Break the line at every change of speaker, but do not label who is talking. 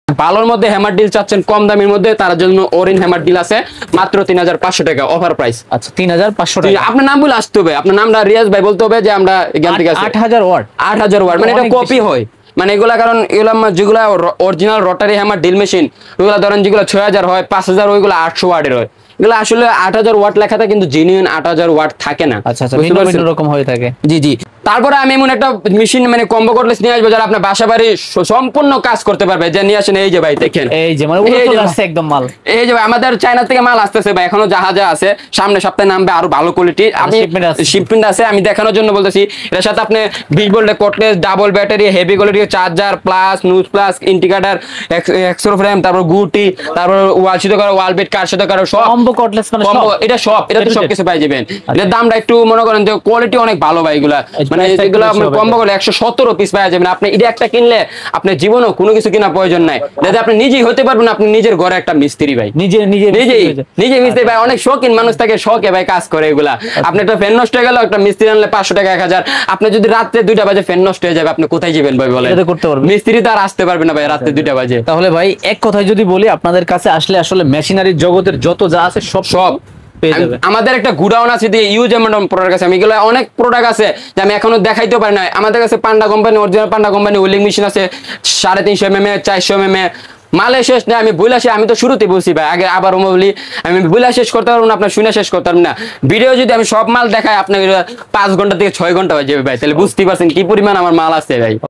ভালোর মধ্যে hammer deal চাচ্ছেন কম দামের মধ্যে, তার জন্য ওরিন হ্যামার ডিল আছে মাত্র 3500 টাকা অফার প্রাইস।
আচ্ছা 3500 টাকা।
আপনার নাম বলে আসতে হবে, আপনার নামটা রিয়াজ ভাই বলতে হবে যে আমরা এখান থেকে
8000 ওয়াট।
8000 ওয়াট মানে এটা কপি হয়, মানে এগুলা কারণ এগুলা যেগুলা original Rotary hammer deal machine ওইগুলা ধরেন যেগুলো 6000 হয় 5000 ওইগুলো 800 ওয়াটের হয়, এগুলো আসলে 8000 ওয়াট লেখাটা কিন্তু জেনুইন 8000 ওয়াট থাকে না।
আচ্ছা আচ্ছা, বিভিন্ন রকম হয়ে থাকে।
জি জি। তারপরে আমি এমন একটা মেশিন মানে কম্বো কটলেস নিয়ে আসবো যারা আপনার বাসা বাড়ি সম্পূর্ণ কাজ করতে পারবে, যে নিয়ে আসেন। এই যে ভাই দেখেন,
এই যে মানে উড়ে চলে আসছে একদম মাল।
এই যে ভাই আমাদের চায়না থেকে মাল আসতেছে ভাই, এখনো জাহাজে আছে, সামনে সপ্তাহে নামবে আরো ভালো কোয়ালিটি। আমি শিপমেন্ট আছে, আমি দেখানোর জন্য বলতেছি। এর সাথে আপনি 20 ভোল্টের cordless, double battery, heavy quality charger, plus news plus, indicator, extra frame, তারপর গুটি, তারপর ওয়াল সাথে করা, ওয়াল বেড কার সাথে করা, সব
কম্বো কটলেস মানে সব।
এটা সব, এটাতে সবকিছু পাই যাবেন। এর দামটা একটু মনে করেন যে কোয়ালিটি অনেক ভালো ভাই, এগুলা মানে যেগুলো আপনি কম্বো করে 117 পিস পাওয়া যাবেন। আপনি এটা একটা কিনলে আপনার জীবনেও কোনো কিছু কেনার প্রয়োজন নাই, যাতে আপনি নিজেই হতে পারবেন, আপনি নিজের ঘরে একটা মিস্ত্রি ভাই, নিজে মিস্ত্রি ভাই। অনেক শৌখিন মানুষ থাকে, শখে ভাই কাজ করে এগুলা। আপনি একটা ফ্যান নষ্ট হয়ে গেল, একটা মিস্ত্রি আনলে 500 টাকা 1000। আপনি যদি রাত্রে 2টা বাজে ফ্যান নষ্ট হয়ে যাবে, আপনি কোথায় যাবেন ভাই বলেন? মিস্ত্রি তো আর আসতে পারবে না ভাই রাত্রে 2টা বাজে।
তাহলে ভাই এক কথায় যদি বলি, আপনাদের কাছে আসলে আসলে মেশিনারি জগতের যত যা আছে সব
আমাদের একটা গুডাউন আছে দিয়ে ইউজ প্রোডাক্ট আছে। আমি এগুলো অনেক প্রোডাক্ট আছে যে আমি এখনো দেখাইতে পারি না। আমাদের কাছে পান্ডা কোম্পানি, অরিজিনাল পান্ডা কোম্পানি ওয়েল্ডিং মেশিন আছে 350 mm 400 mm। মালে শেষ নেই, আমি বইলা শেষ, আমি তো শুরুতে বলছি ভাই, আগে আবার বলি আমি বইলা শেষ করতে পারবো না, আপনার শুনে শেষ করতে পারবো না। ভিডিও যদি আমি সব মাল দেখাই আপনার 5 ঘন্টা থেকে 6 ঘন্টা হয়ে যাবে ভাই, তাহলে বুঝতেই পারছেন কি পরিমাণ আমার মাল আছে ভাই।